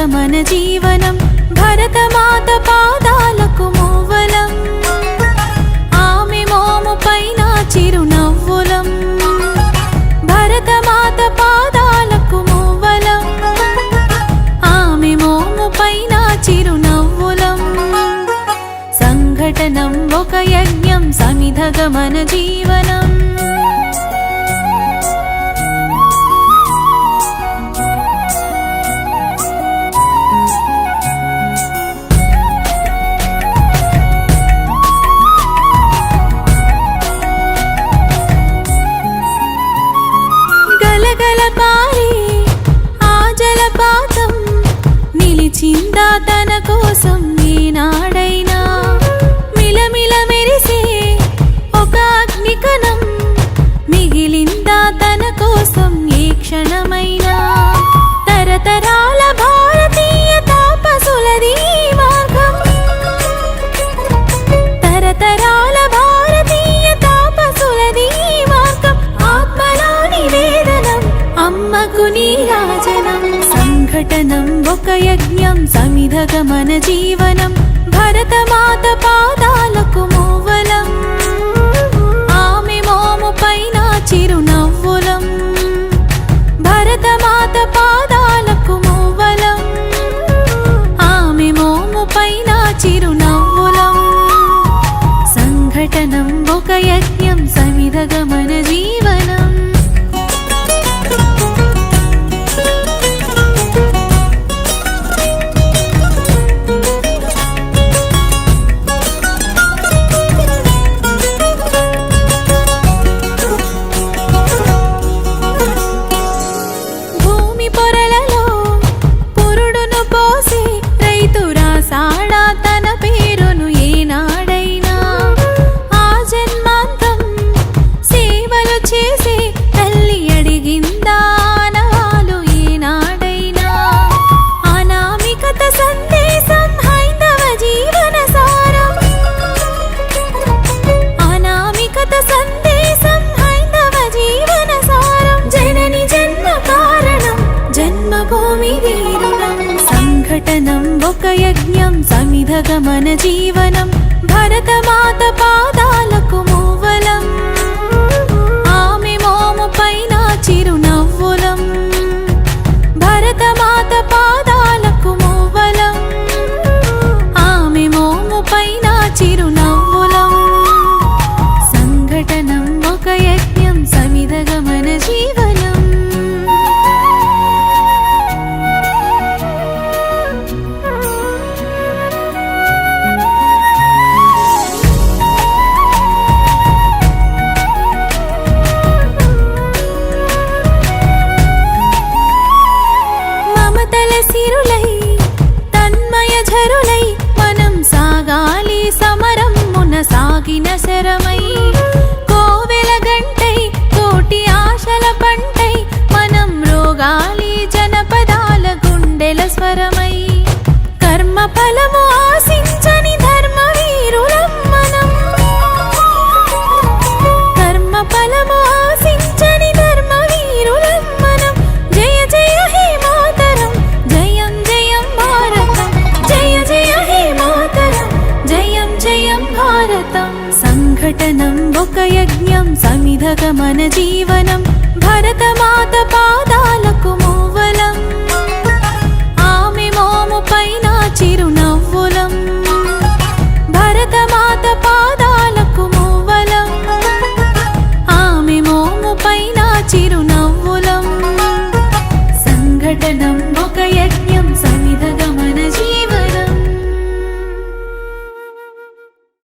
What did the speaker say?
సమిధగమన జీవనం భరతమాత పాదాలకు మూవలం ఆమె మోము పైన చిరునవ్వులం భరతమాత పాదాలకు మూవలం ఆమె మోము పైన చిరునవ్వులం సంఘటనం ఒక యజ్ఞం సమిధగమన జీవనం నిలిచిందా తన కోసం ఏనాడైనా మిలమిల మెరిసే ఒక అగ్నికణం మిగిలిందా తన కోసం ఏ క్షణమైనా తరతరాల భారతీయ తాపసులది మార్గం తరతరాల భారతీయ తాపసులది మార్గం ఆత్మలో నివేదనం అమ్మకు నీరాజనం సంఘటనం ఒక యజ్ఞం సమిధగమన జీవనం భరతమాత పాదాలకు మూవలం ఆమె మోము పైన చిరునవ్వులం భరతమాత పాదాలకు మూవలం ఆమె మోము పైన చిరునవ్వులం సంఘటనం ఒక యజ్ఞం సమిధగమన జీవనం సంఘటనం ఒక యజ్ఞం సమిధగమన జీవనం భరతమాత పాదాలకు మూవలం ఆమె మోము పైన చిరునవ్వులం భరతమాత పాదాలకు మూవలం ఆమె మోము పైన చిరునవ్వులం సంఘటనం ఒక యజ్ఞం సమిధగమన జీవనం సిరులై తన్మయ ఝరులై మనం సాగాలి సమరం మున సాగిన శరమై కోవెల గంటై కోటి ఆశల పంటై మనం రోగాలి జనపదాల గుండెల స్వరమై కర్మ ఫలము ఆశించని ధర్మ వీరులం మనం కర్మ ఫలము ఆశించని ధర్మ వీరులం మనం జయ జయ హే మాతరం జయం జయం భారతం జయ జయ హే మాతరం జయం జయం భారతం సంఘటనం ఒక యజ్ఞం సమిధగమన జీవనం